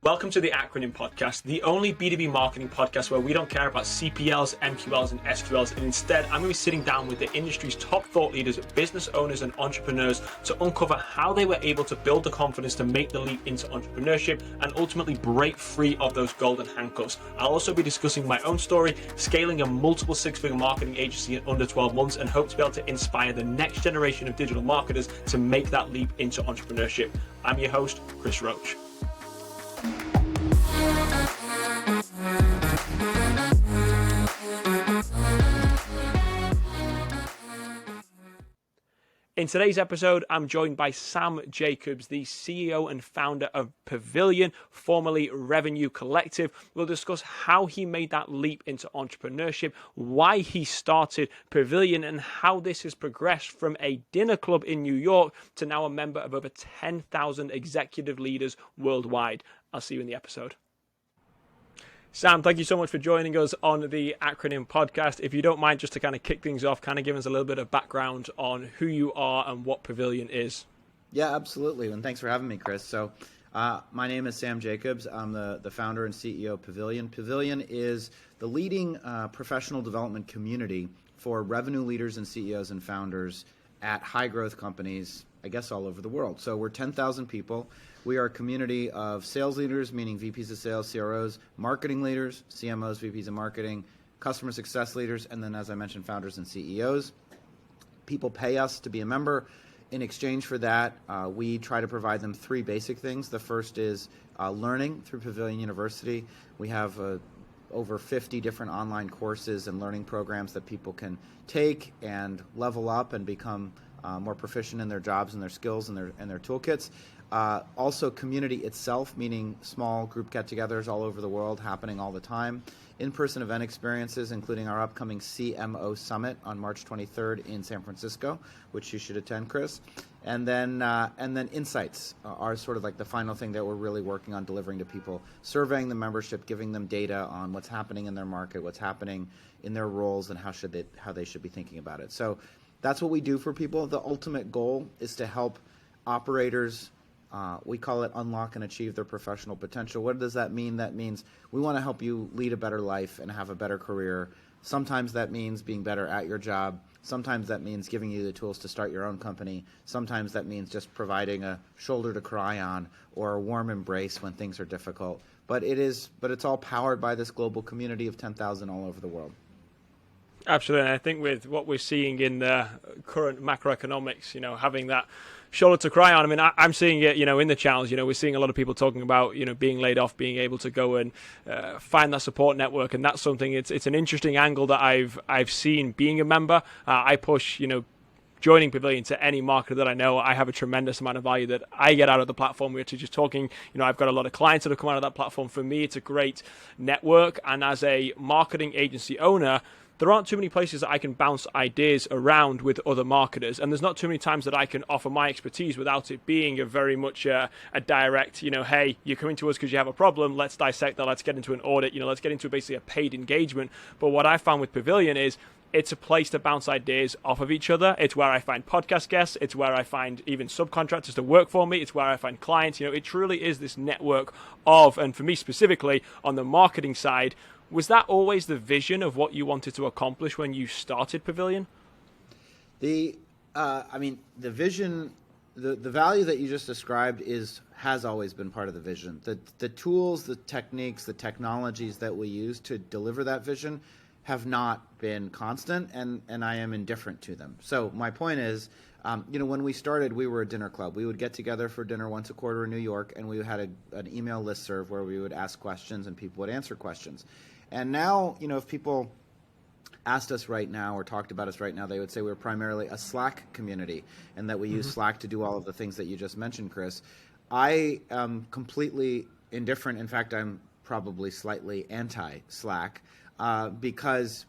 Welcome to the Acronym Podcast, the only B2B marketing podcast where we don't care about CPLs, MQLs, and SQLs, and instead I'm going to be sitting down with the industry's top thought leaders, business owners, and entrepreneurs to uncover how they were able to build the confidence to make the leap into entrepreneurship and ultimately break free of those golden handcuffs. I'll also be discussing my own story, scaling a multiple six-figure marketing agency in under 12 months, and hope to be able to inspire the next generation of digital marketers to make that leap into entrepreneurship. I'm your host, Chris Roach. In today's episode, I'm joined by Sam Jacobs, the CEO and founder of Pavilion, formerly Revenue Collective. We'll discuss how he made that leap into entrepreneurship, why he started Pavilion, and how this has progressed from a dinner club in New York to now a member of over 10,000 executive leaders worldwide. I'll see you in the episode. Sam, thank you so much for joining us on the Acronym Podcast. If you don't mind, just to kind of kick things off, kind of give us a little bit of background on who you are and what Pavilion is. Yeah, absolutely. And thanks for having me, Chris. So my name is Sam Jacobs. I'm the founder and CEO of Pavilion. Pavilion is the leading professional development community for revenue leaders and CEOs and founders at high growth companies, I guess, all over the world. So we're 10,000 people. We are a community of sales leaders, meaning VPs of sales, CROs, marketing leaders, CMOs, VPs of marketing, customer success leaders, and then, as I mentioned, founders and CEOs. People pay us to be a member. In exchange for that, we try to provide them three basic things. The first is learning through Pavilion University. We have over 50 different online courses and learning programs that people can take and level up and become more proficient in their jobs and their skills and their toolkits. Also community itself, meaning small group get-togethers all over the world happening all the time. In-person event experiences, including our upcoming CMO Summit on March 23rd in San Francisco, which you should attend, Chris. And then insights are sort of like the final thing that we're really working on delivering to people, surveying the membership, giving them data on what's happening in their market, what's happening in their roles, and how they should be thinking about it. So that's what we do for people. The ultimate goal is to help operators, we call it unlock and achieve their professional potential. What does that mean? That means we want to help you lead a better life and have a better career. Sometimes that means being better at your job. Sometimes that means giving you the tools to start your own company. Sometimes that means just providing a shoulder to cry on or a warm embrace when things are difficult. But it's all powered by this global community of 10,000 all over the world. Absolutely. And I think with what we're seeing in the current macroeconomics, having that shoulder to cry on. I mean, I'm seeing it, in the challenge. We're seeing a lot of people talking about, being laid off, being able to go and find that support network, and that's something. It's an interesting angle that I've seen being a member. I push, joining Pavilion to any marketer that I know. I have a tremendous amount of value that I get out of the platform. We're just talking, I've got a lot of clients that have come out of that platform. For me, it's a great network, and as a marketing agency owner, there aren't too many places that I can bounce ideas around with other marketers, and there's not too many times that I can offer my expertise without it being a very much a direct, hey, you're coming to us because you have a problem, let's dissect that, let's get into an audit, let's get into basically a paid engagement. But what I found with Pavilion is it's a place to bounce ideas off of each other. It's where I find podcast guests. It's where I find even subcontractors to work for me. It's where I find clients. It truly is this network of, and for me specifically on the marketing side, was that always the vision of what you wanted to accomplish when you started Pavilion? The vision, the value that you just described has always been part of the vision. The tools, the techniques, the technologies that we use to deliver that vision have not been constant, and I am indifferent to them. So my point is, when we started, we were a dinner club. We would get together for dinner once a quarter in New York, and we had an email listserv where we would ask questions and people would answer questions. And now, if people asked us right now or talked about us right now, they would say we're primarily a Slack community and that we use Slack to do all of the things that you just mentioned, Chris. I am completely indifferent. In fact, I'm probably slightly anti-Slack because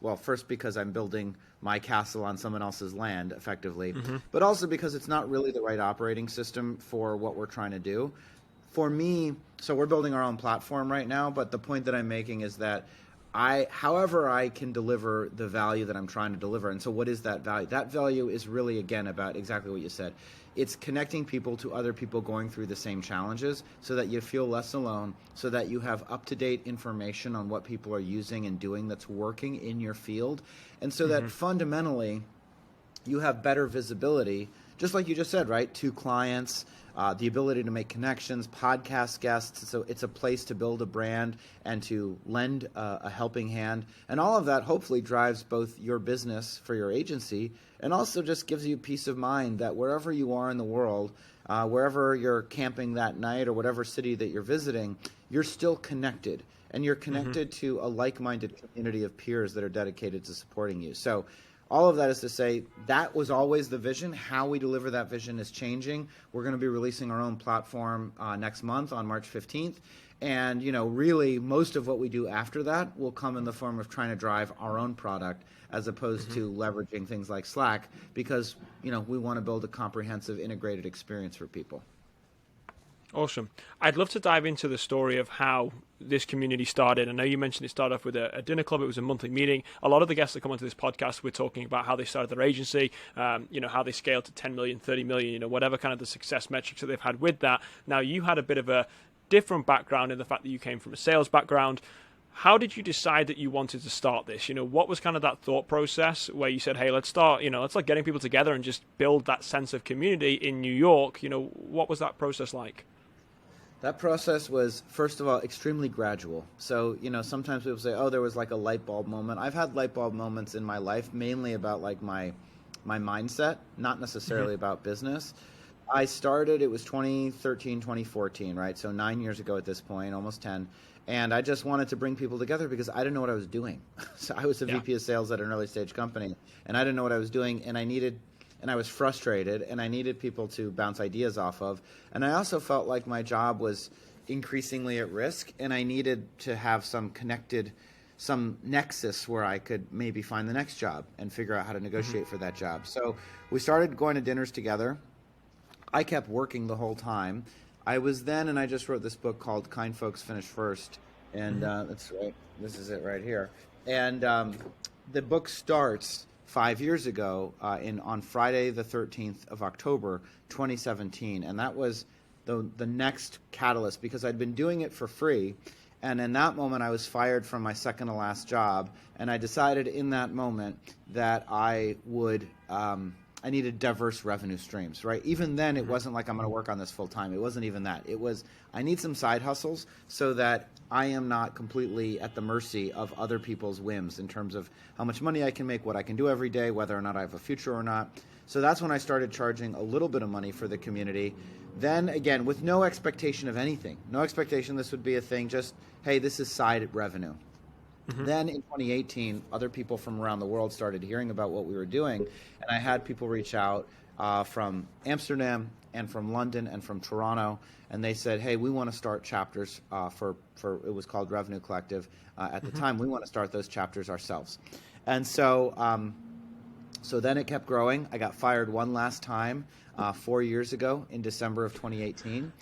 I'm building my castle on someone else's land, effectively, but also because it's not really the right operating system for what we're trying to do. For me, so we're building our own platform right now, but the point that I'm making is that however I can deliver the value that I'm trying to deliver. And so what is that value? That value is really, again, about exactly what you said. It's connecting people to other people going through the same challenges so that you feel less alone, so that you have up-to-date information on what people are using and doing that's working in your field. And so that fundamentally you have better visibility, just like you just said, right, to clients, the ability to make connections, podcast guests. So it's a place to build a brand and to lend a helping hand. And all of that hopefully drives both your business for your agency and also just gives you peace of mind that wherever you are in the world, wherever you're camping that night or whatever city that you're visiting, you're still connected. And you're connected to a like-minded community of peers that are dedicated to supporting you. So all of that is to say that was always the vision. How we deliver that vision is changing. We're going to be releasing our own platform next month on March 15th. And, really most of what we do after that will come in the form of trying to drive our own product as opposed to leveraging things like Slack because, we want to build a comprehensive integrated experience for people. Awesome. I'd love to dive into the story of how this community started. I know you mentioned it started off with a dinner club. It was a monthly meeting. A lot of the guests that come onto this podcast, we're talking about how they started their agency, how they scaled to 10 million, 30 million, whatever kind of the success metrics that they've had with that. Now, you had a bit of a different background in the fact that you came from a sales background. How did you decide that you wanted to start this? What was kind of that thought process where you said, hey, let's start, let's like getting people together and just build that sense of community in New York? What was that process like? That process was, first of all, extremely gradual. So, sometimes people say, oh, there was like a light bulb moment. I've had light bulb moments in my life, mainly about like my mindset, not necessarily about business. I started, it was 2013, 2014, right? So 9 years ago at this point, almost 10. And I just wanted to bring people together because I didn't know what I was doing. So I was a VP of sales at an early stage company, and I didn't know what I was doing, and I was frustrated, and I needed people to bounce ideas off of. And I also felt like my job was increasingly at risk, and I needed to have some nexus where I could maybe find the next job and figure out how to negotiate for that job. So we started going to dinners together. I kept working the whole time. I was then, and I just wrote this book called Kind Folks Finish First, and that's right. This is it right here. And the book starts 5 years ago on Friday the 13th of October 2017, and that was the next catalyst because I'd been doing it for free, and in that moment I was fired from my second to last job, and I decided in that moment that I needed diverse revenue streams, right? Even then, it wasn't like I'm going to work on this full time. It wasn't even that. It was I need some side hustles so that I am not completely at the mercy of other people's whims in terms of how much money I can make, what I can do every day, whether or not I have a future or not. So that's when I started charging a little bit of money for the community. Then again, with no expectation of anything, no expectation this would be a thing, just, hey, this is side revenue. Then in 2018, other people from around the world started hearing about what we were doing, and I had people reach out from Amsterdam and from London and from Toronto, and they said, hey, we want to start chapters for it was called Revenue Collective at the time. We want to start those chapters ourselves. And so then it kept growing. I got fired one last time 4 years ago in December of 2018.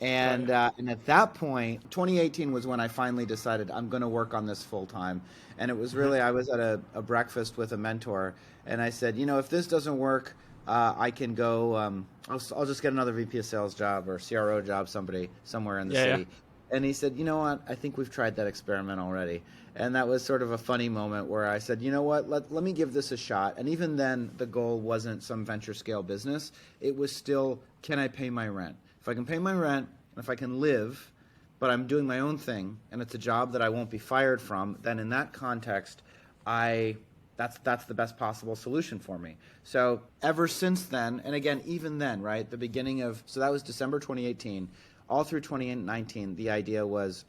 And at that point, 2018 was when I finally decided I'm going to work on this full time. And it was really, I was at a breakfast with a mentor, and I said, if this doesn't work, I can go, I'll just get another VP of sales job or CRO job somewhere in the city. Yeah. And he said, you know what, I think we've tried that experiment already. And that was sort of a funny moment where I said, you know what, let me give this a shot. And even then, the goal wasn't some venture scale business. It was still, can I pay my rent? If I can pay my rent, and if I can live, but I'm doing my own thing, and it's a job that I won't be fired from, then in that context, that's the best possible solution for me. So ever since then, and again, even then, right, the beginning of, so that was December 2018, all through 2019, the idea was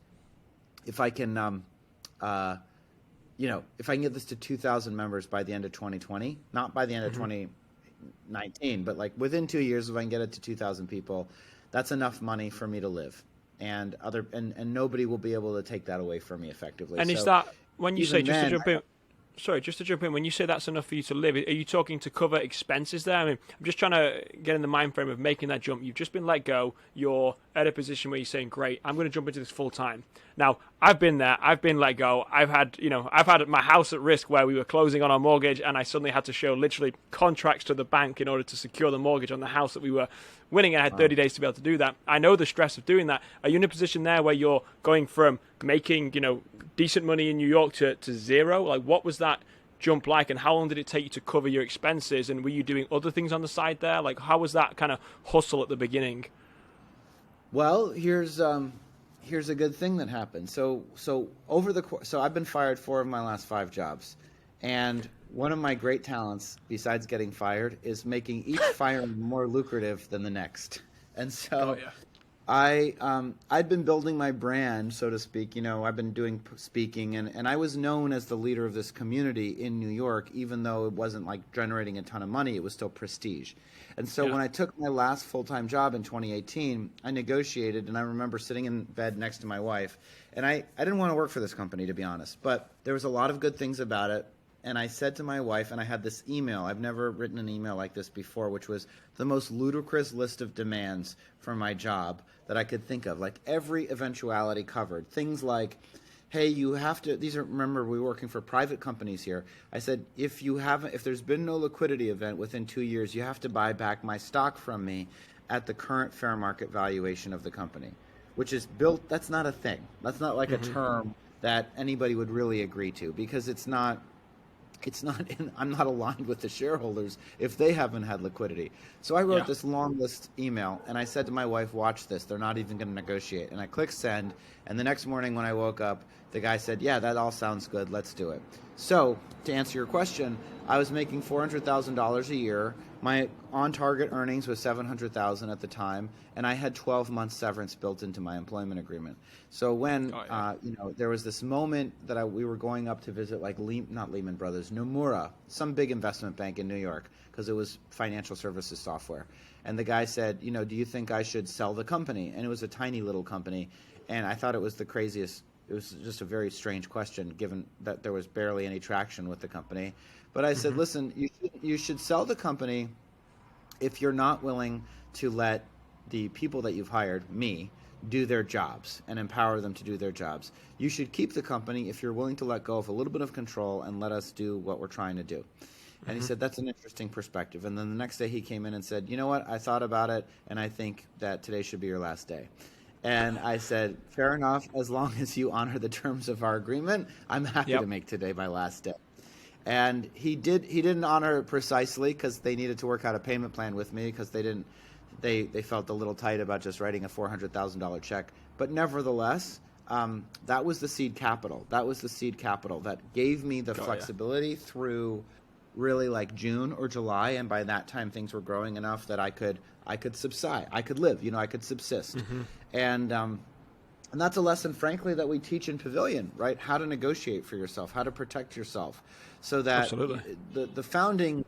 if I can, if I can get this to 2,000 members by the end of 2020, not by the end of 2019, but like within 2 years, if I can get it to 2,000 people, that's enough money for me to live, and nobody will be able to take that away from me effectively. And so is that when you say, just to jump in, Sorry, just to jump in, when you say that's enough for you to live, are you talking to cover expenses there? I mean, I'm just trying to get in the mind frame of making that jump. You've just been let go. You're at a position where you're saying, great, I'm going to jump into this full time. Now, I've been there. I've been let go. I've had my house at risk where we were closing on our mortgage and I suddenly had to show literally contracts to the bank in order to secure the mortgage on the house that we were winning. I had 30 days to be able to do that. I know the stress of doing that. Are you in a position there where you're going from making, decent money in New York to zero? Like, what was that jump like, and how long did it take you to cover your expenses? And were you doing other things on the side there? Like, how was that kind of hustle at the beginning? Well, here's a good thing that happened. So I've been fired 4 of my last 5 jobs, and one of my great talents, besides getting fired, is making each firing more lucrative than the next. And so, I'd been building my brand, so to speak. I've been doing speaking, and I was known as the leader of this community in New York, even though it wasn't like generating a ton of money. It was still prestige. And so when I took my last full-time job in 2018, I negotiated, and I remember sitting in bed next to my wife, and I didn't want to work for this company, to be honest, but there was a lot of good things about it. And I said to my wife, and I had this email, I've never written an email like this before, which was the most ludicrous list of demands for my job that I could think of, like every eventuality covered. Things like, hey, you have to, remember, we were working for private companies here. I said, if there's been no liquidity event within 2 years, you have to buy back my stock from me at the current fair market valuation of the company, which is built, that's not a thing. That's not like a term that anybody would really agree to, because I'm not aligned with the shareholders if they haven't had liquidity. So I wrote this long list email, and I said to my wife, watch this, they're not even going to negotiate. And I clicked send, and the next morning when I woke up, the guy said, yeah, that all sounds good, let's do it. So to answer your question, I was making $400,000 a year. My on-target earnings was $700,000 at the time, and I had 12 months severance built into my employment agreement. So when there was this moment that we were going up to visit, like not Lehman Brothers, Nomura, some big investment bank in New York, because it was financial services software. And the guy said, do you think I should sell the company? And it was a tiny little company, and I thought it was the craziest. It was just a very strange question, given that there was barely any traction with the company. But I said, listen, you should sell the company if you're not willing to let the people that you've hired, me, do their jobs and empower them to do their jobs. You should keep the company if you're willing to let go of a little bit of control and let us do what we're trying to do. And he said, that's an interesting perspective. And then the next day he came in and said, you know what, I thought about it, and I think that today should be your last day. And I said, fair enough, as long as you honor the terms of our agreement, I'm happy to make today my last day. And he didn't honor it precisely, because they needed to work out a payment plan with me, because they felt a little tight about just writing a $400,000 check. But nevertheless, that was the seed capital. That was the seed capital that gave me the flexibility through really like June or July, and by that time things were growing enough that I could subside, I could live, I could subsist. And that's a lesson, frankly, that we teach in Pavilion, right? How to negotiate for yourself, how to protect yourself, so that the founding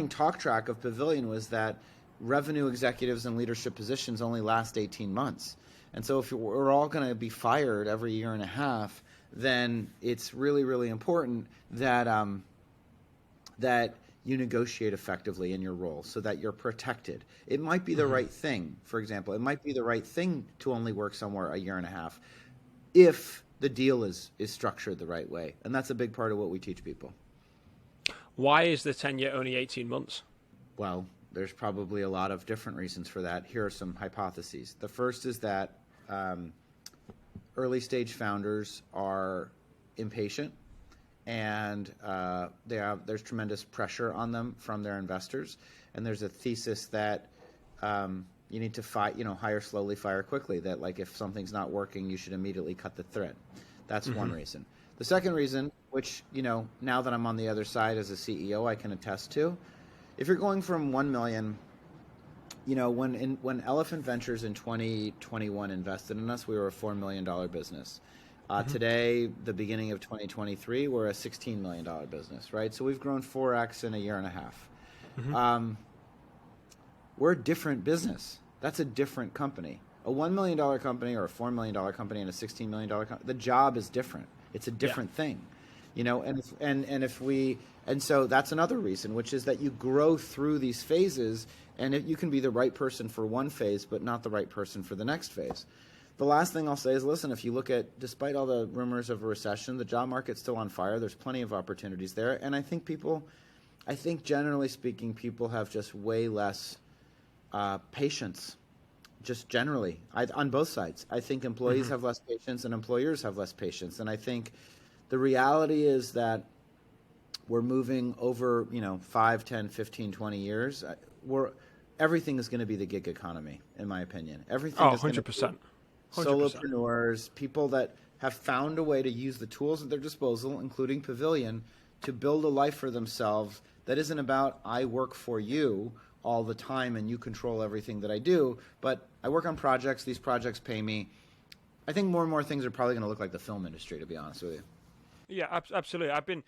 talk track of Pavilion was that revenue executives in leadership positions only last 18 months. And so if we're all going to be fired every year and a half, then it's really, really important that that you negotiate effectively in your role so that you're protected. It might be the right thing, for example. It might be the right thing to only work somewhere a year and a half if the deal is structured the right way. And that's a big part of what we teach people. Why is the tenure only 18 months? Well, there's probably a lot of different reasons for that. Here are some hypotheses. The first is that early stage founders are impatient, and there's tremendous pressure on them from their investors. And there's a thesis that you need to hire slowly, fire quickly, that like if something's not working, you should immediately cut the thread. That's one reason. The second reason, which, now that I'm on the other side as a CEO, I can attest to, if you're going from 1 million, when Elephant Ventures in 2021 invested in us, we were a $4 million business. Today, the beginning of 2023, we're a $16 million business, right? So we've grown 4x in a year and a half. We're a different business. That's a different company. A $1 million company or a $4 million company and a $16 million company, the job is different. It's a different thing. And so that's another reason, which is that you grow through these phases, and you can be the right person for one phase, but not the right person for the next phase. The last thing I'll say is, listen, if you look at, despite all the rumors of a recession, the job market's still on fire. There's plenty of opportunities there. And I think generally speaking, people have just way less patience, just generally, on both sides. I think employees have less patience and employers have less patience. And I think the reality is that we're moving over, 5, 10, 15, 20 years. Everything is going to be the gig economy, in my opinion. Everything is 100%. Solopreneurs, people that have found a way to use the tools at their disposal, including Pavilion, to build a life for themselves that isn't about I work for you all the time and you control everything that I do, but I work on projects, these projects pay me. I think more and more things are probably going to look like the film industry, to be honest with you. Yeah, absolutely. I've been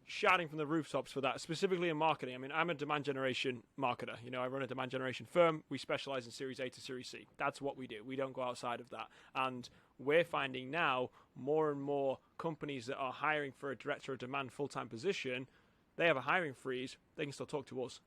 shouting from the rooftops for that, specifically in marketing. I mean, I'm a demand generation marketer. I run a demand generation firm. We specialize in Series A to Series C. That's what we do. We don't go outside of that. And we're finding now more and more companies that are hiring for a director of demand full-time position, they have a hiring freeze. They can still talk to us.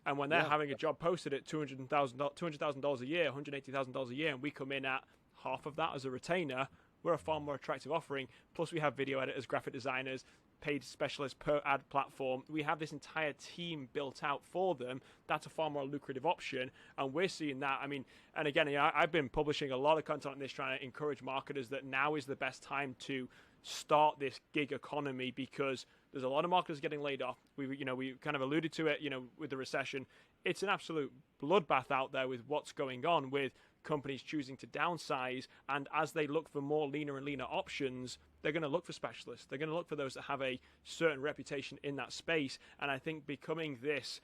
And when they're having a job posted at $200,000 a year, $180,000 a year, and we come in at half of that as a retainer, we're a far more attractive offering. Plus, we have video editors, graphic designers, paid specialists per ad platform. We have this entire team built out for them. That's a far more lucrative option. And we're seeing that. I mean, and again, I've been publishing a lot of content on this, trying to encourage marketers that now is the best time to start this gig economy, because there's a lot of marketers getting laid off. We kind of alluded to it, with the recession. It's an absolute bloodbath out there with what's going on with companies choosing to downsize, and as they look for more leaner and leaner options, they're going to look for specialists. They're going to look for those that have a certain reputation in that space. And I think becoming this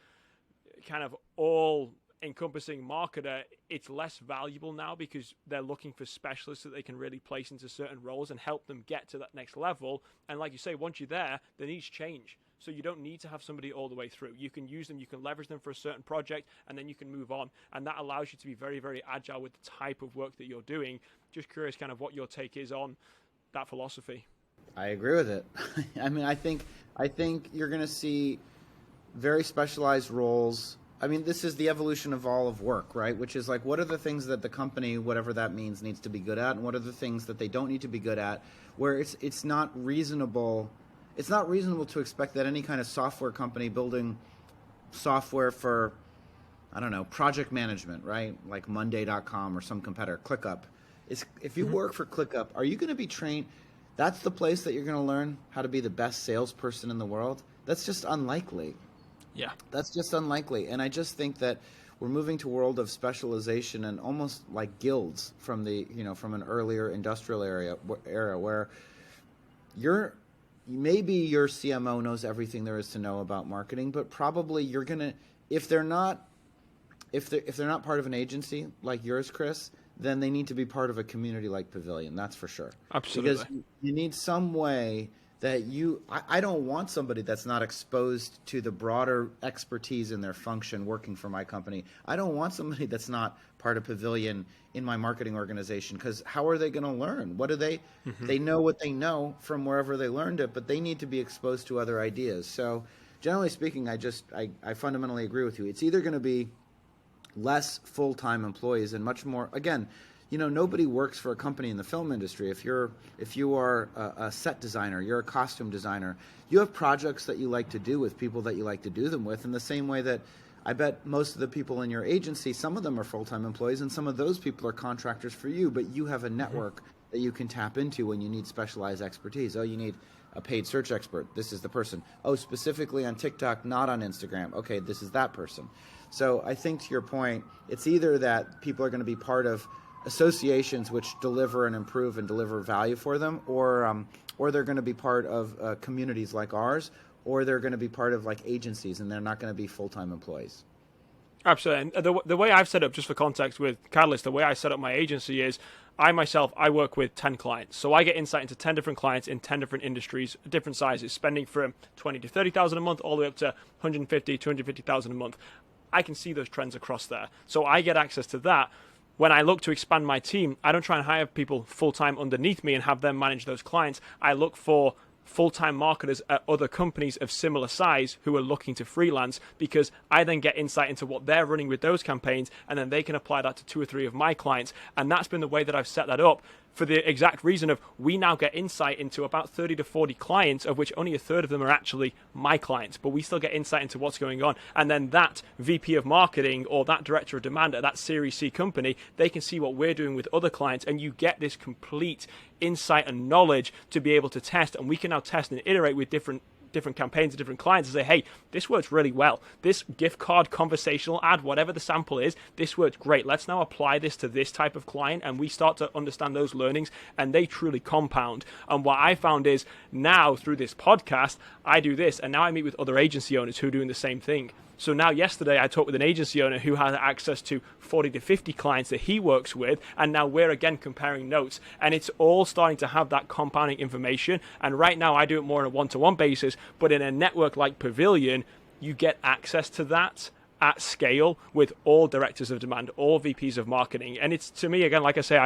kind of all-encompassing marketer, it's less valuable now because they're looking for specialists that they can really place into certain roles and help them get to that next level. And like you say, once you're there, the needs change. So you don't need to have somebody all the way through. You can use them, you can leverage them for a certain project, and then you can move on. And that allows you to be very, very agile with the type of work that you're doing. Just curious kind of what your take is on that philosophy. I agree with it. I mean, I think you're going to see very specialized roles. I mean, this is the evolution of all of work, right? Which is like, what are the things that the company, whatever that means, needs to be good at, and what are the things that they don't need to be good at, where it's not reasonable. It's not reasonable to expect that any kind of software company building software for, I don't know, project management, right? Like Monday.com or some competitor, ClickUp. If you work for ClickUp, are you going to be trained? That's the place that you're going to learn how to be the best salesperson in the world? That's just unlikely. Yeah. That's just unlikely. And I just think that we're moving to a world of specialization and almost like guilds from from an earlier industrial era where maybe your CMO knows everything there is to know about marketing, but probably you're going to, if they're not part of an agency like yours, Chris, then they need to be part of a community like Pavilion. That's for sure. Absolutely. Because you need some way that I don't want somebody that's not exposed to the broader expertise in their function working for my company. I don't want somebody that's not part of Pavilion in my marketing organization, because how are they going to learn? What do they know what they know from wherever they learned it, but they need to be exposed to other ideas. So generally speaking, I fundamentally agree with you. It's either going to be less full-time employees and much more, again, nobody works for a company in the film industry. If you are a set designer, you're a costume designer, you have projects that you like to do with people that you like to do them with, in the same way that I bet most of the people in your agency, some of them are full-time employees and some of those people are contractors for you, but you have a network that you can tap into when you need specialized expertise. Oh, you need a paid search expert. This is the person. Oh, specifically on TikTok, not on Instagram. Okay, this is that person. So I think to your point, it's either that people are going to be part of associations which deliver and improve and deliver value for them, or they're going to be part of communities like ours, or they're going to be part of like agencies, and they're not going to be full-time employees. Absolutely. And the way I've set up, just for context with Catalyst, the way I set up my agency is I work with 10 clients. So I get insight into 10 different clients in 10 different industries, different sizes, spending from 20 to 30,000 a month all the way up to 150, 250,000 a month. I can see those trends across there. So I get access to that. When I look to expand my team, I don't try and hire people full-time underneath me and have them manage those clients. I look for full-time marketers at other companies of similar size who are looking to freelance, because I then get insight into what they're running with those campaigns, and then they can apply that to 2 or 3 of my clients. And that's been the way that I've set that up, for the exact reason of we now get insight into about 30 to 40 clients, of which only a third of them are actually my clients, but we still get insight into what's going on. And then that VP of marketing or that director of demand at that Series C company, they can see what we're doing with other clients, and you get this complete insight and knowledge to be able to test. And we can now test and iterate with different campaigns and different clients and say, hey, this works really well. This gift card conversational ad, whatever the sample is, this works great. Let's now apply this to this type of client. And we start to understand those learnings, and they truly compound. And what I found is now through this podcast, I do this, and now I meet with other agency owners who are doing the same thing. So now yesterday I talked with an agency owner who has access to 40 to 50 clients that he works with, and now we're again comparing notes, and it's all starting to have that compounding information. And right now I do it more on a one-to-one basis, but in a network like Pavilion, you get access to that at scale with all directors of demand, all VPs of marketing. And it's, to me, again, like I say,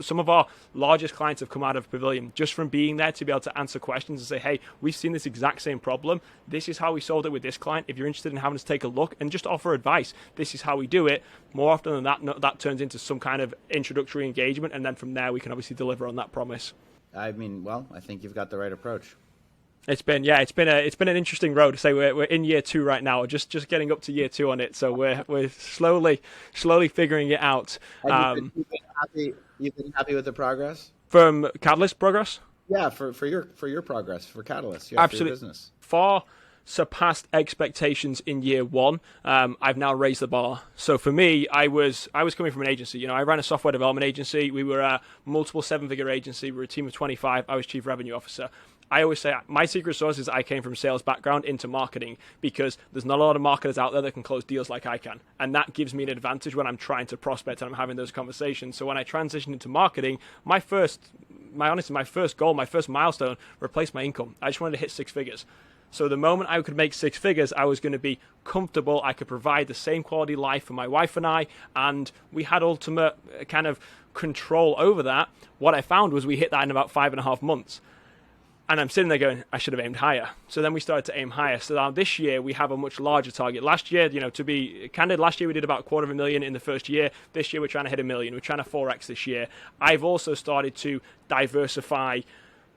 some of our largest clients have come out of Pavilion just from being there to be able to answer questions and say, hey, we've seen this exact same problem. This is how we solved it with this client. If you're interested in having us take a look and just offer advice, this is how we do it. More often than that, that turns into some kind of introductory engagement. And then from there, we can obviously deliver on that promise. I mean, well, I think you've got the right approach. It's been an interesting road. So we're in year 2 right now, just getting up to year 2 on it. So we're slowly figuring it out. You've been happy with the progress from Catalyst progress? Yeah, for your progress for Catalyst, absolutely. For your business. Far surpassed expectations in year 1. I've now raised the bar. So for me, I was coming from an agency. I ran a software development agency. We were a multiple 7-figure agency. We were a team of 25. I was chief revenue officer. I always say my secret sauce is I came from sales background into marketing, because there's not a lot of marketers out there that can close deals like I can. And that gives me an advantage when I'm trying to prospect and I'm having those conversations. So when I transitioned into marketing, my first goal, my first milestone, replace my income. I just wanted to hit 6 figures. So the moment I could make 6 figures, I was going to be comfortable. I could provide the same quality life for my wife and I, and we had ultimate kind of control over that. What I found was we hit that in about 5.5 months. And I'm sitting there going, I should have aimed higher. So then we started to aim higher. So now this year we have a much larger target. Last year, to be candid, last year we did about $250,000 in the first year. This year we're trying to hit $1 million. We're trying to 4x this year. I've also started to diversify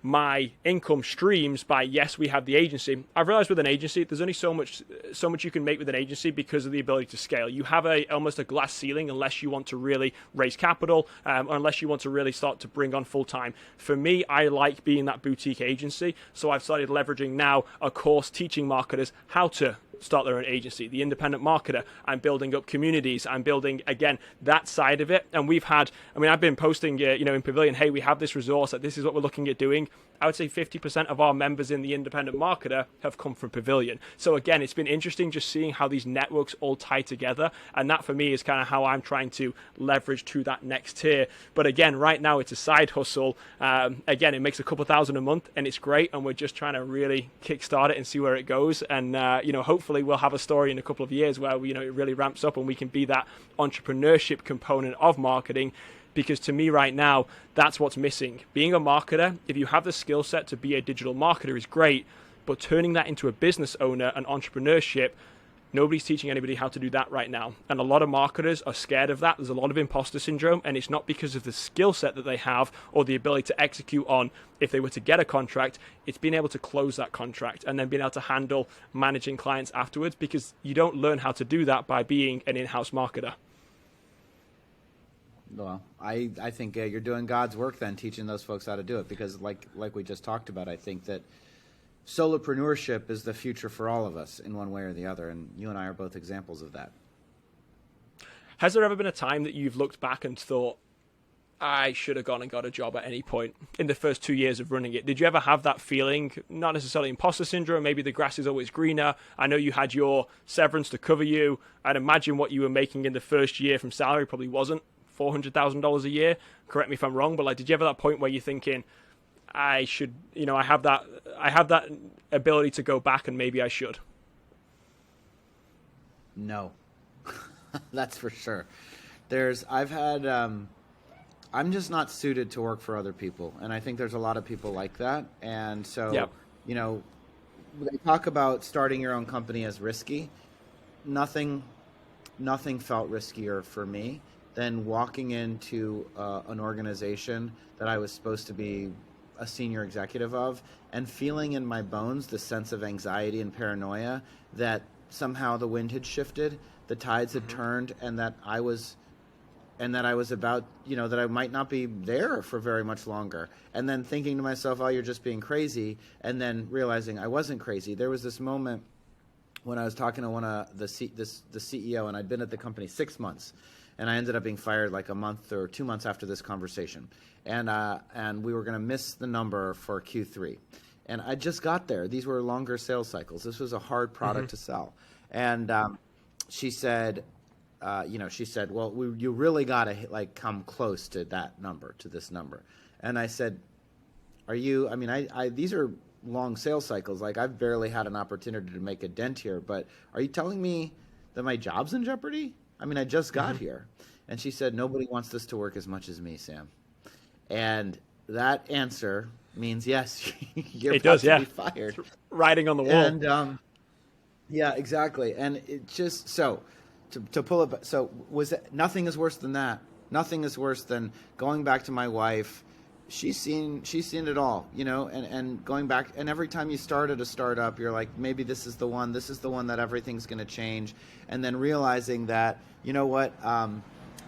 my income streams by, yes, we have the agency. I've realized with an agency, there's only so much you can make with an agency because of the ability to scale. You have almost a glass ceiling unless you want to really raise capital, or unless you want to really start to bring on full time. For me, I like being that boutique agency, so I've started leveraging now a course teaching marketers how to start their own agency, the independent marketer. I'm building up communities. I'm building, again, that side of it. And I've been posting, in Pavilion, hey, we have this resource, this is what we're looking at doing. I would say 50% of our members in the independent marketer have come from Pavilion. So again, it's been interesting just seeing how these networks all tie together. And that for me is kind of how I'm trying to leverage to that next tier. But again, right now it's a side hustle. Again, it makes a couple thousand a month and it's great. And we're just trying to really kickstart it and see where it goes. And, hopefully we'll have a story in a couple of years where, it really ramps up and we can be that entrepreneurship component of marketing. Because to me right now, that's what's missing. Being a marketer, if you have the skill set to be a digital marketer is great, but turning that into a business owner and entrepreneurship, nobody's teaching anybody how to do that right now. And a lot of marketers are scared of that. There's a lot of imposter syndrome, and it's not because of the skill set that they have or the ability to execute on if they were to get a contract. It's being able to close that contract and then being able to handle managing clients afterwards, because you don't learn how to do that by being an in-house marketer. Well, I think you're doing God's work then, teaching those folks how to do it, because like we just talked about, I think that solopreneurship is the future for all of us in one way or the other, and you and I are both examples of that. Has there ever been a time that you've looked back and thought, I should have gone and got a job at any point in the first 2 years of running it? Did you ever have that feeling, not necessarily imposter syndrome, maybe the grass is always greener? I know you had your severance to cover you. I'd imagine what you were making in the first year from salary probably wasn't $400,000 a year. Correct me if I'm wrong, but did you ever that point where you're thinking, I should, I have that ability to go back and maybe I should? No, that's for sure. I'm just not suited to work for other people. And I think there's a lot of people like that. And so you know, they talk about starting your own company as risky. Nothing, nothing felt riskier for me than walking into an organization that I was supposed to be a senior executive of and feeling in my bones the sense of anxiety and paranoia that somehow the wind had shifted, the tides had turned, and that I was about, that I might not be there for very much longer. And then thinking to myself, oh, you're just being crazy. And then realizing I wasn't crazy. There was this moment when I was talking to one of the CEO, and I'd been at the company 6 months. And I ended up being fired like a month or 2 months after this conversation. And we were going to miss the number for Q3. And I just got there. These were longer sales cycles. This was a hard product to sell. And she said, well, you really got to like come close to that number, to this number. And I said, these are long sales cycles. Like I've barely had an opportunity to make a dent here, but are you telling me that my job's in jeopardy? I mean, I just got here. And she said, nobody wants this to work as much as me, Sam. And that answer means, yes, you're about to be fired. It's writing on the wall. And yeah, exactly. And it just, so to pull it back, so nothing is worse than that. Nothing is worse than going back to my wife. She's seen it all, and going back, and every time you start at a startup, you're like, maybe this is the one that everything's going to change. And then realizing that,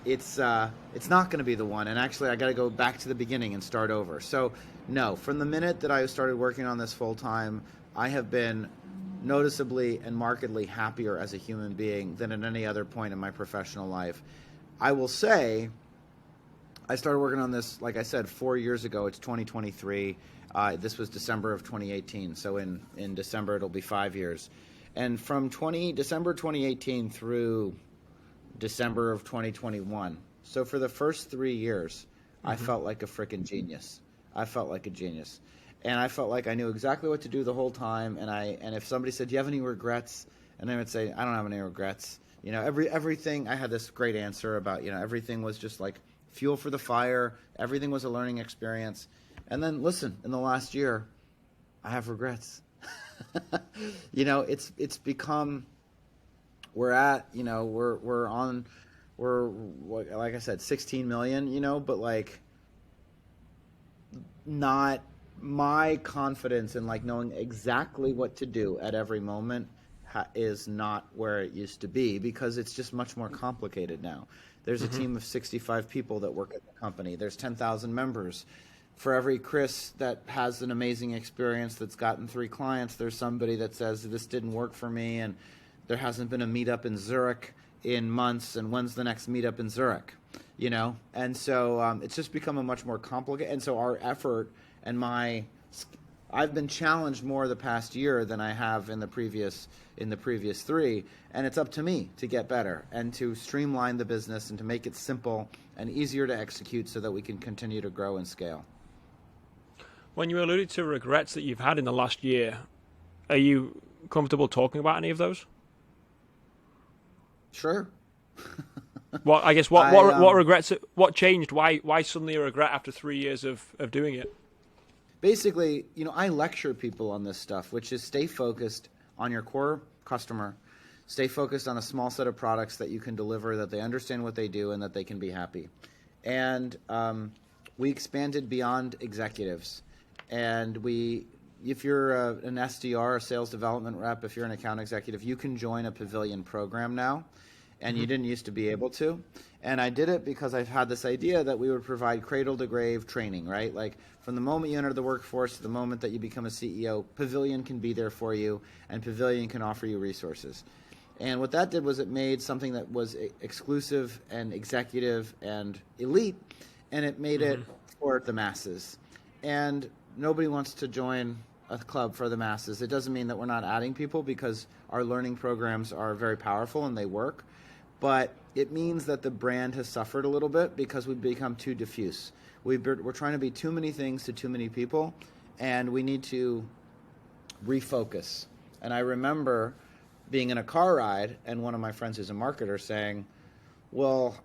it's not going to be the one. And actually I got to go back to the beginning and start over. So no, from the minute that I started working on this full time, I have been noticeably and markedly happier as a human being than at any other point in my professional life. I will say, I started working on this, like I said, 4 years ago. It's 2023. This was December of 2018. So in December, it'll be 5 years. And from December 2018 through December of 2021. So for the first 3 years, I felt like a freaking genius. I felt like a genius. And I felt like I knew exactly what to do the whole time. And if somebody said, do you have any regrets? And I would say, I don't have any regrets. Everything, I had this great answer about, everything was just like fuel for the fire. Everything was a learning experience. And then listen, in the last year, I have regrets. It's become, we're like I said, 16 million, but like not my confidence in like knowing exactly what to do at every moment is not where it used to be, because it's just much more complicated now. There's a team of 65 people that work at the company. There's 10,000 members. For every Chris that has an amazing experience that's gotten 3 clients, there's somebody that says this didn't work for me, and there hasn't been a meetup in Zurich in months, and when's the next meetup in Zurich? And so it's just become a much more complicated. And so our effort and I've been challenged more the past year than I have in the previous 3, and it's up to me to get better and to streamline the business and to make it simple and easier to execute so that we can continue to grow and scale. When you alluded to regrets that you've had in the last year, are you comfortable talking about any of those? Sure. What regrets? What changed? Why suddenly a regret after 3 years of doing it? Basically, I lecture people on this stuff, which is stay focused on your core customer, stay focused on a small set of products that you can deliver, that they understand what they do, and that they can be happy. And we expanded beyond executives. And if you're an SDR, a sales development rep, if you're an account executive, you can join a Pavilion program now. And you didn't used to be able to. And I did it because I've had this idea that we would provide cradle-to-grave training, right? Like from the moment you enter the workforce to the moment that you become a CEO, Pavilion can be there for you, and Pavilion can offer you resources. And what that did was it made something that was exclusive and executive and elite, and it made it for the masses. And nobody wants to join a club for the masses. It doesn't mean that we're not adding people, because our learning programs are very powerful and they work. But it means that the brand has suffered a little bit because we've become too diffuse. We're trying to be too many things to too many people, and we need to refocus. And I remember being in a car ride and one of my friends who's a marketer saying, well,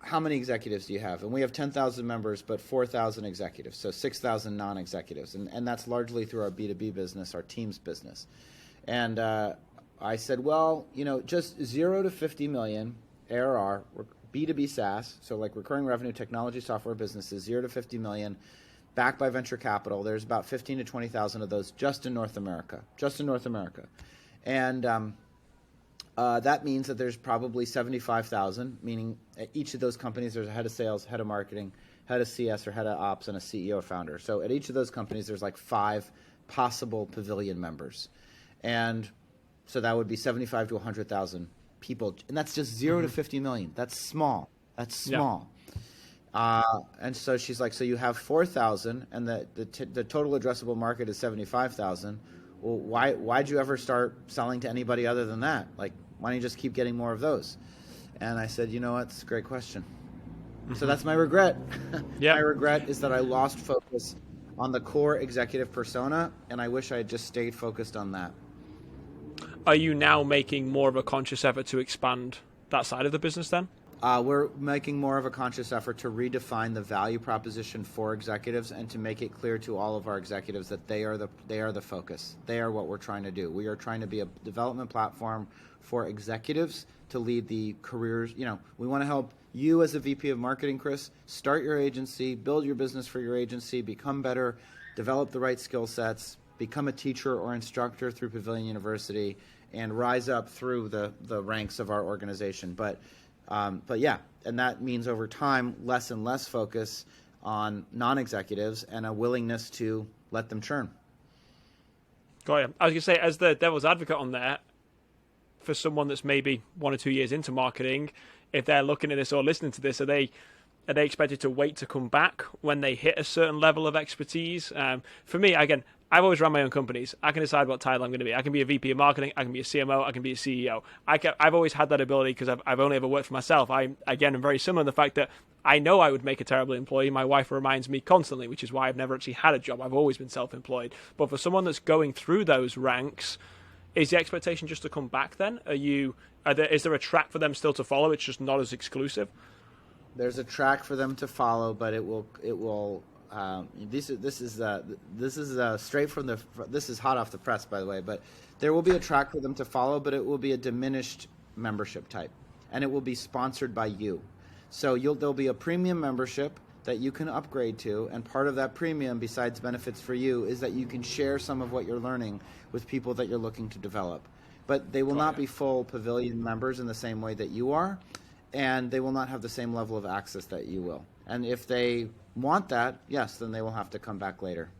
how many executives do you have? And we have 10,000 members, but 4,000 executives, so 6,000 non-executives. And that's largely through our B2B business, our teams business. And I said, well, just 0 to 50 million ARR, B2B SaaS, so like recurring revenue technology software businesses, 0 to 50 million, backed by venture capital. There's about 15 to 20,000 of those just in North America. And that means that there's probably 75,000, meaning at each of those companies there's a head of sales, head of marketing, head of CS or head of ops, and a CEO or founder. So at each of those companies there's like 5 possible Pavilion members. And so that would be 75 to 100,000 people. And that's just 0 to 50 million. That's small. Yeah. And so she's like, so you have 4,000 and the total addressable market is 75,000. Well, why'd you ever start selling to anybody other than that? Like, why don't you just keep getting more of those? And I said, you know what? It's a great question. So that's my regret. Yeah. My regret is that I lost focus on the core executive persona, and I wish I had just stayed focused on that. Are you now making more of a conscious effort to expand that side of the business then? We're making more of a conscious effort to redefine the value proposition for executives and to make it clear to all of our executives that they are the focus. They are what we're trying to do. We are trying to be a development platform for executives to lead the careers. We want to help you as a VP of marketing, Chris, start your agency, build your business for your agency, become better, develop the right skill sets, become a teacher or instructor through Pavilion University, and rise up through the ranks of our organization. But yeah, and that means over time, less and less focus on non-executives and a willingness to let them churn. Got you. I was going to say, as the devil's advocate on there, for someone that's maybe 1 or 2 years into marketing, if they're looking at this or listening to this, are they expected to wait to come back when they hit a certain level of expertise? For me, again, I've always run my own companies. I can decide what title I'm going to be. I can be a VP of marketing. I can be a CMO. I can be a CEO. I've always had that ability because I've only ever worked for myself. I'm very similar in the fact that I know I would make a terrible employee. My wife reminds me constantly, which is why I've never actually had a job. I've always been self-employed. But for someone that's going through those ranks, is the expectation just to come back then? Is there a track for them still to follow? It's just not as exclusive? There's a track for them to follow, but it will. This is straight from the. This is hot off the press, by the way. But there will be a track for them to follow, but it will be a diminished membership type, and it will be sponsored by you. So there'll be a premium membership that you can upgrade to, and part of that premium, besides benefits for you, is that you can share some of what you're learning with people that you're looking to develop. But they will not be full Pavilion members in the same way that you are, and they will not have the same level of access that you will. And if they want that, yes, then they will have to come back later.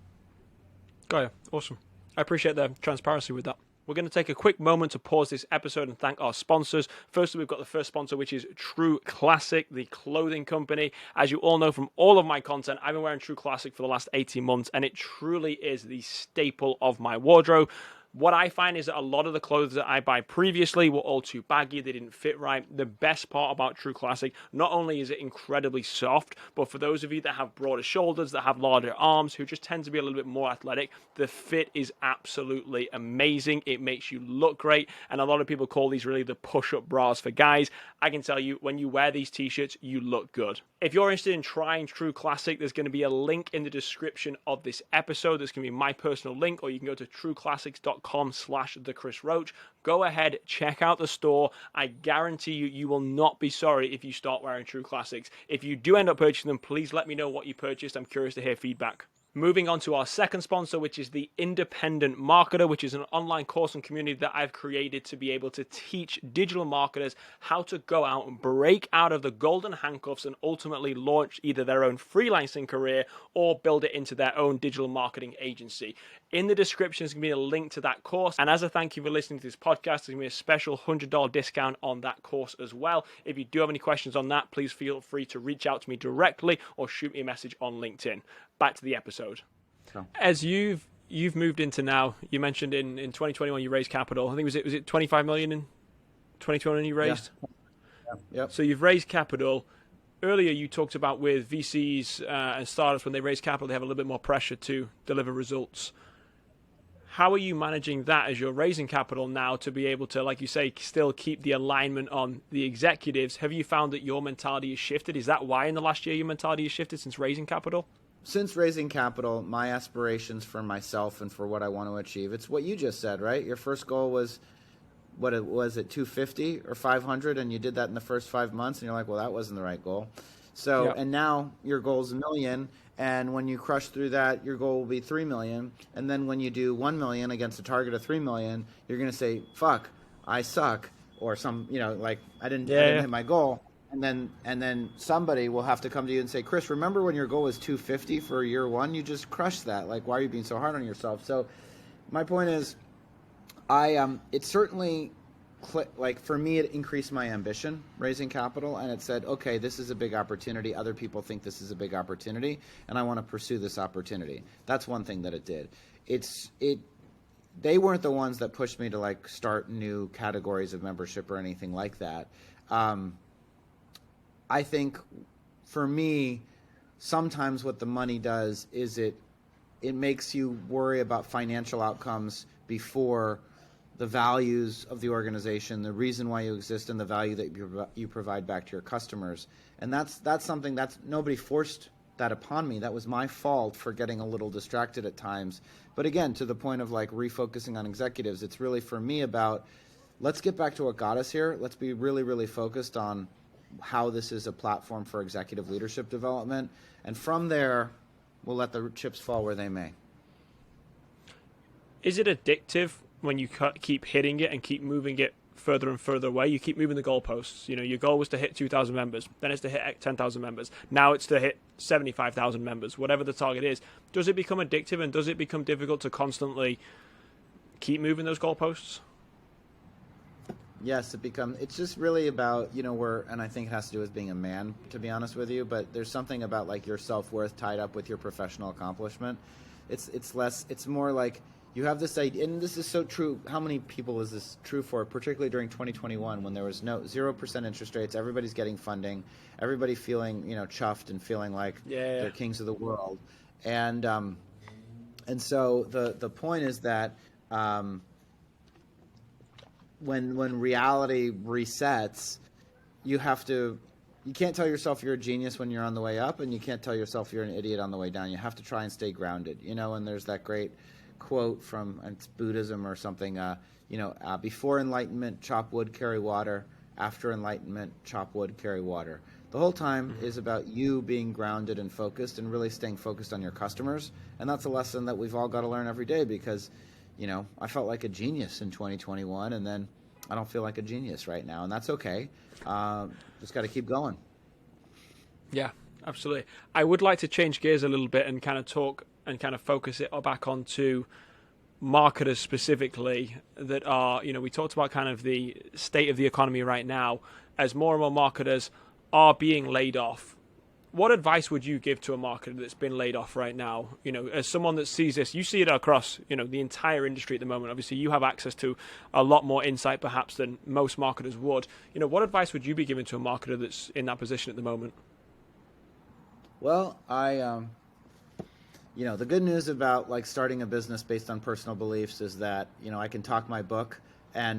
Got you. Awesome. I appreciate the transparency with that. We're going to take a quick moment to pause this episode and thank our sponsors. Firstly, we've got the first sponsor, which is True Classic, the clothing company. As you all know from all of my content, I've been wearing True Classic for the last 18 months, and it truly is the staple of my wardrobe. What I find is that a lot of the clothes that I buy previously were all too baggy. They didn't fit right. The best part about True Classic, not only is it incredibly soft, but for those of you that have broader shoulders, that have larger arms, who just tend to be a little bit more athletic, the fit is absolutely amazing. It makes you look great. And a lot of people call these really the push-up bras for guys. I can tell you, when you wear these t-shirts, you look good. If you're interested in trying True Classic, there's going to be a link in the description of this episode. There's going to be my personal link, or you can go to trueclassics.com/thechrisroach. Go ahead, check out the store. I guarantee you will not be sorry if you start wearing True Classics. If you do end up purchasing them, please let me know what you purchased. I'm curious to hear feedback. Moving on to our second sponsor, which is the Independent Marketer, which is an online course and community that I've created to be able to teach digital marketers how to go out and break out of the golden handcuffs and ultimately launch either their own freelancing career or build it into their own digital marketing agency. In the description is going to be a link to that course. And as a thank you for listening to this podcast, there's going to be a special $100 discount on that course as well. If you do have any questions on that, please feel free to reach out to me directly or shoot me a message on LinkedIn. Back to the episode. Oh. As you've moved into now, you mentioned in 2021 you raised capital. I think was it 25 million in 2021 you raised? Yeah. Yep. So you've raised capital. Earlier you talked about with VCs and startups, when they raise capital, they have a little bit more pressure to deliver results. how are you managing that as you're raising capital now to be able to, like you say, still keep the alignment on the executives? Have you found that your mentality has shifted? Is that why in the last year your mentality has shifted since raising capital? Since raising capital, my aspirations for myself and for what I want to achieve, it's what you just said, right? Your first goal was, what it was at 250 or 500, and you did that in the first 5 months, and you're like, well, that wasn't the right goal. So, Yep. and now your goal is a million, and when you crush through that, your goal will be 3 million. And then when you do 1 million against a target of 3 million, you're going to say, fuck, I suck, or like I didn't Yeah. hit my goal. And then somebody will have to come to you and say, Chris, remember when your goal was 250 for year one? You just crushed that. Like, why are you being so hard on yourself? So my point is, it certainly, like for me, it increased my ambition raising capital, and it said, okay, this is a big opportunity. Other people think this is a big opportunity, and I want to pursue this opportunity. That's one thing that it did. They weren't the ones that pushed me to like start new categories of membership or anything like that. I think for me, sometimes what the money does is it makes you worry about financial outcomes before the values of the organization, the reason why you exist, and the value that you provide back to your customers. And that's something that's nobody forced that upon me. That was my fault for getting a little distracted at times. But again, to the point of like refocusing on executives, it's really for me about, let's get back to what got us here. Let's be really, really focused on how this is a platform for executive leadership development. And from there, we'll let the chips fall where they may. Is it addictive when you keep hitting it and keep moving it further and further away? You keep moving the goalposts. You know, your goal was to hit 2,000 members, then it's to hit 10,000 members. Now it's to hit 75,000 members, whatever the target is. Does it become addictive, and does it become difficult to constantly keep moving those goalposts? Yes, it's just really about, and I think it has to do with being a man, to be honest with you, but there's something about like your self-worth tied up with your professional accomplishment. It's more like you have this idea, and this is so true. How many people is this true for, particularly during 2021 when there was 0% interest rates, everybody's getting funding, everybody feeling, chuffed and feeling like they're kings of the world. And so the point is that, when reality resets, you can't tell yourself you're a genius when you're on the way up, and you can't tell yourself you're an idiot on the way down. You have to try and stay grounded, and there's that great quote from, it's Buddhism or something, before enlightenment, chop wood, carry water. After enlightenment, chop wood, carry water. The whole time is about you being grounded and focused, and really staying focused on your customers. And that's a lesson that we've all got to learn every day, because I felt like a genius in 2021, and then I don't feel like a genius right now, and that's okay. Just got to keep going. Yeah, absolutely. I would like to change gears a little bit and kind of talk and kind of focus it back onto marketers specifically that are, we talked about kind of the state of the economy right now as more and more marketers are being laid off. What advice would you give to a marketer that's been laid off right now? As someone that sees this, you see it across, the entire industry at the moment. Obviously, you have access to a lot more insight perhaps than most marketers would. What advice would you be giving to a marketer that's in that position at the moment? Well, the good news about like starting a business based on personal beliefs is that, I can talk my book, and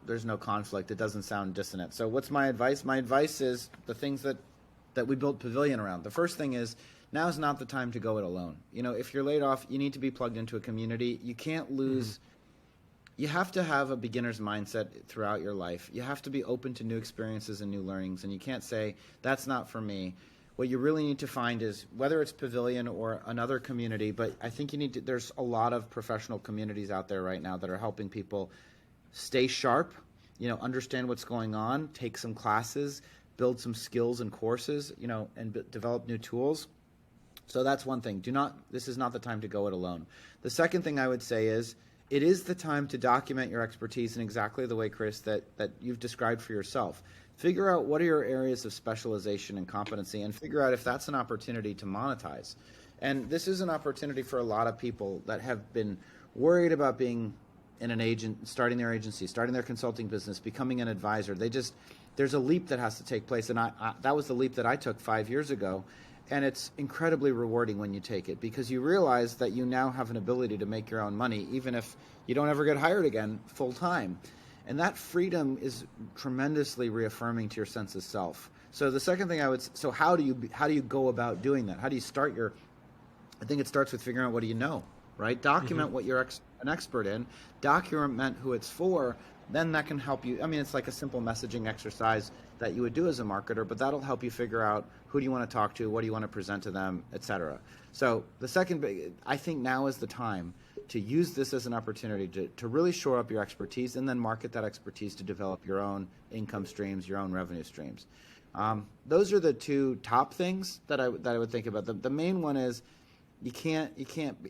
there's no conflict. It doesn't sound dissonant. So what's my advice? My advice is the things that we built Pavilion around. The first thing is, now is not the time to go it alone. If you're laid off, you need to be plugged into a community. You can't lose. You have to have a beginner's mindset throughout your life. You have to be open to new experiences and new learnings, and you can't say, that's not for me. What you really need to find is, whether it's Pavilion or another community, but I think there's a lot of professional communities out there right now that are helping people stay sharp, understand what's going on, take some classes, build some skills and courses, and develop new tools. So that's one thing. This is not the time to go it alone. The second thing I would say is, it is the time to document your expertise in exactly the way, Chris, that you've described for yourself. Figure out what are your areas of specialization and competency, and figure out if that's an opportunity to monetize. And this is an opportunity for a lot of people that have been worried about being an agent, starting their agency, starting their consulting business, becoming an advisor. There's a leap that has to take place, and that was the leap that I took 5 years ago. And it's incredibly rewarding when you take it, because you realize that you now have an ability to make your own money, even if you don't ever get hired again full time. And that freedom is tremendously reaffirming to your sense of self. So the second thing so how do you go about doing that? How do you start I think it starts with figuring out what do you know, right? Document what you're an expert in, document who it's for, then that can help you. I mean, it's like a simple messaging exercise that you would do as a marketer, but that'll help you figure out who do you want to talk to, what do you want to present to them, etc. So the second, I think now is the time to use this as an opportunity to really shore up your expertise, and then market that expertise to develop your own income streams, your own revenue streams. Those are the two top things that I would think about. The main one is you can't.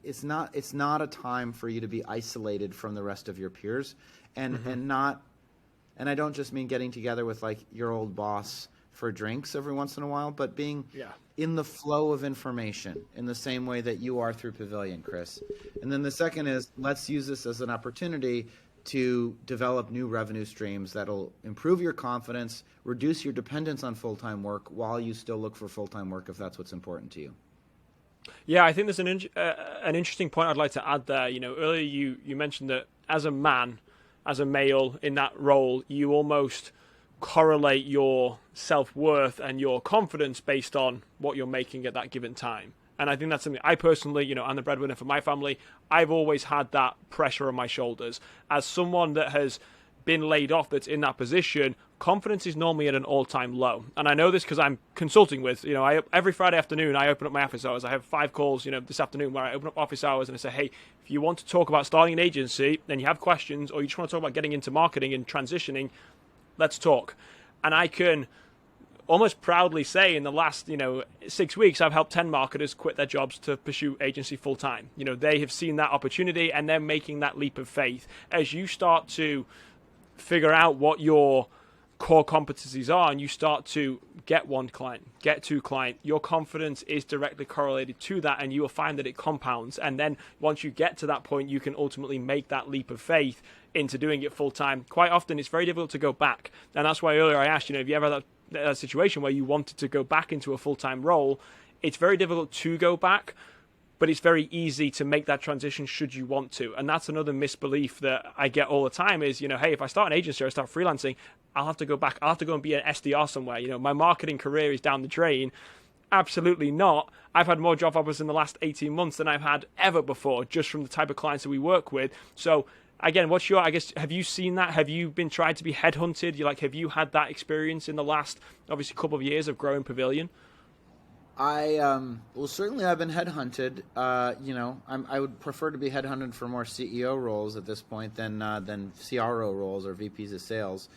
It's not a time for you to be isolated from the rest of your peers, and I don't just mean getting together with like your old boss for drinks every once in a while, but being in the flow of information in the same way that you are through Pavilion, Chris. And then the second is, let's use this as an opportunity to develop new revenue streams that'll improve your confidence, reduce your dependence on full-time work while you still look for full-time work if that's what's important to you. Yeah, I think there's an interesting point I'd like to add there. You know, earlier you mentioned that as a man, as a male in that role, you almost correlate your self-worth and your confidence based on what you're making at that given time. And I think that's something I personally, you know, I'm the breadwinner for my family. I've always had that pressure on my shoulders. As someone that has been laid off that's in that position, confidence is normally at an all-time low. And I know this because I'm consulting with, you know, every Friday afternoon I open up my office hours. I have 5 calls, you know, this afternoon where I open up office hours and I say, hey, if you want to talk about starting an agency and you have questions, or you just want to talk about getting into marketing and transitioning, let's talk. And I can almost proudly say in the last, 6 weeks, I've helped 10 marketers quit their jobs to pursue agency full time. You know, they have seen that opportunity and they're making that leap of faith. As you start to figure out what your core competencies are and you start to get one client, get 2 clients, your confidence is directly correlated to that, and you will find that it compounds. And then once you get to that point, you can ultimately make that leap of faith into doing it full time. Quite often it's very difficult to go back, and that's why earlier I asked, if you ever had that situation where you wanted to go back into a full-time role, it's very difficult to go back, but it's very easy to make that transition should you want to. And that's another misbelief that I get all the time is, hey, if I start an agency or I start freelancing, I'll have to go back. I'll have to go and be an SDR somewhere. My marketing career is down the drain. Absolutely not. I've had more job offers in the last 18 months than I've had ever before, just from the type of clients that we work with. So again, have you seen that? Have you been tried to be headhunted? Have you had that experience in the last, obviously, couple of years of growing Pavilion? Well, certainly I've been headhunted. I would prefer to be headhunted for more CEO roles at this point than CRO roles or VPs of sales.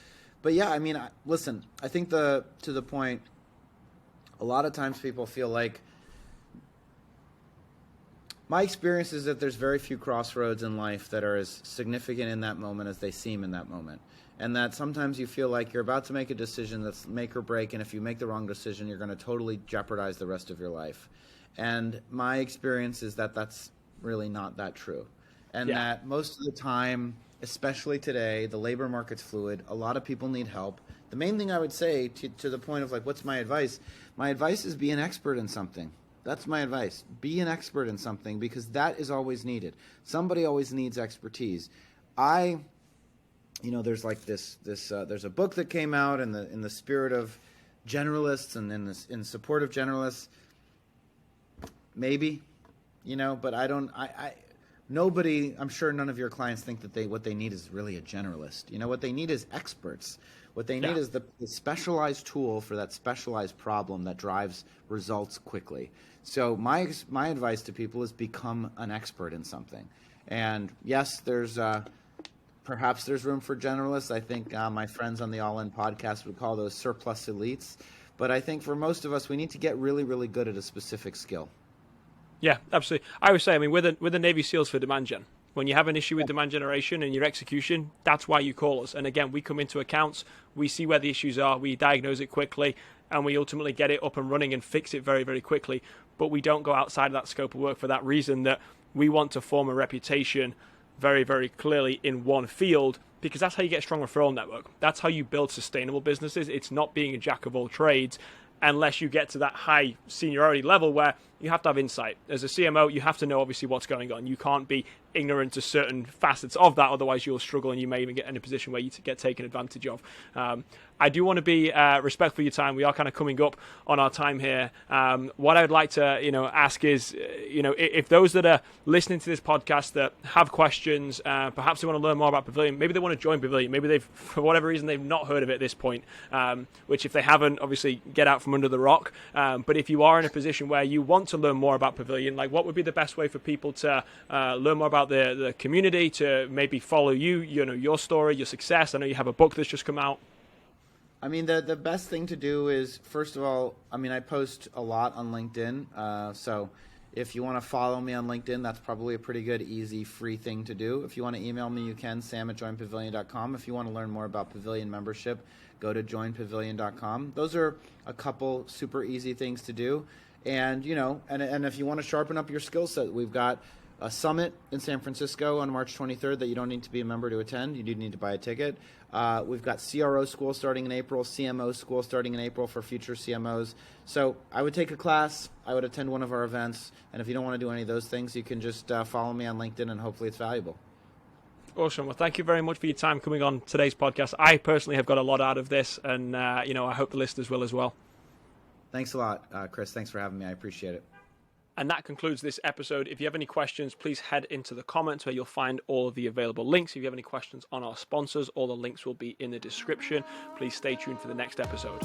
But yeah, listen, I think to the point, a lot of times people feel like, my experience is that there's very few crossroads in life that are as significant in that moment as they seem in that moment. And that sometimes you feel like you're about to make a decision that's make or break, and if you make the wrong decision, you're going to totally jeopardize the rest of your life. And my experience is that that's really not that true. And that most of the time, especially today, the labor market's fluid. A lot of people need help. The main thing I would say to the point of what's my advice? My advice is be an expert in something. That's my advice. Be an expert in something, because that is always needed. Somebody always needs expertise. There's there's a book that came out in the spirit of generalists and in support of generalists. Maybe, but nobody, I'm sure none of your clients think that what they need is really a generalist. What they need is experts. What they need is the specialized tool for that specialized problem that drives results quickly. So my advice to people is become an expert in something. And yes, perhaps there's room for generalists. I think my friends on the All In podcast would call those surplus elites. But I think for most of us, we need to get really, really good at a specific skill. Yeah, absolutely. I would say, we're the Navy SEALs for demand gen. When you have an issue with demand generation and your execution, that's why you call us. And again, we come into accounts, we see where the issues are, we diagnose it quickly, and we ultimately get it up and running and fix it very, very quickly. But we don't go outside of that scope of work for that reason, that we want to form a reputation very, very clearly in one field, because that's how you get a strong referral network. That's how you build sustainable businesses. It's not being a jack of all trades. unless you get to that high seniority level where you have to have insight. As a CMO, you have to know obviously what's going on. You can't be ignorant to certain facets of that, otherwise you'll struggle and you may even get in a position where you get taken advantage of. I do want to be respectful of your time. We are kind of coming up on our time here. What I would like to ask is, if those that are listening to this podcast that have questions, perhaps they want to learn more about Pavilion, maybe they want to join Pavilion, maybe they've, for whatever reason, they've not heard of it at this point, which if they haven't, obviously get out from under the rock. But if you are in a position where you want to learn more about Pavilion, like what would be the best way for people to learn more about the community, to maybe follow you, your story, your success? I know you have a book that's just come out. I mean, the best thing to do is, first of all, I post a lot on LinkedIn. So if you want to follow me on LinkedIn, that's probably a pretty good, easy, free thing to do. If you want to email me, you can, sam@joinpavilion.com. If you want to learn more about Pavilion membership, go to joinpavilion.com. Those are a couple super easy things to do. And, and if you want to sharpen up your skill set, we've got a summit in San Francisco on March 23rd that you don't need to be a member to attend. You do need to buy a ticket. We've got CRO school starting in April, CMO school starting in April for future CMOs. So I would take a class, I would attend one of our events, and if you don't want to do any of those things, you can just follow me on LinkedIn, and hopefully it's valuable. Awesome. Well, thank you very much for your time coming on today's podcast. I personally have got a lot out of this, and I hope the listeners will as well. Thanks a lot, Chris. Thanks for having me. I appreciate it. And that concludes this episode. If you have any questions, please head into the comments where you'll find all of the available links. If you have any questions on our sponsors, all the links will be in the description. Please stay tuned for the next episode.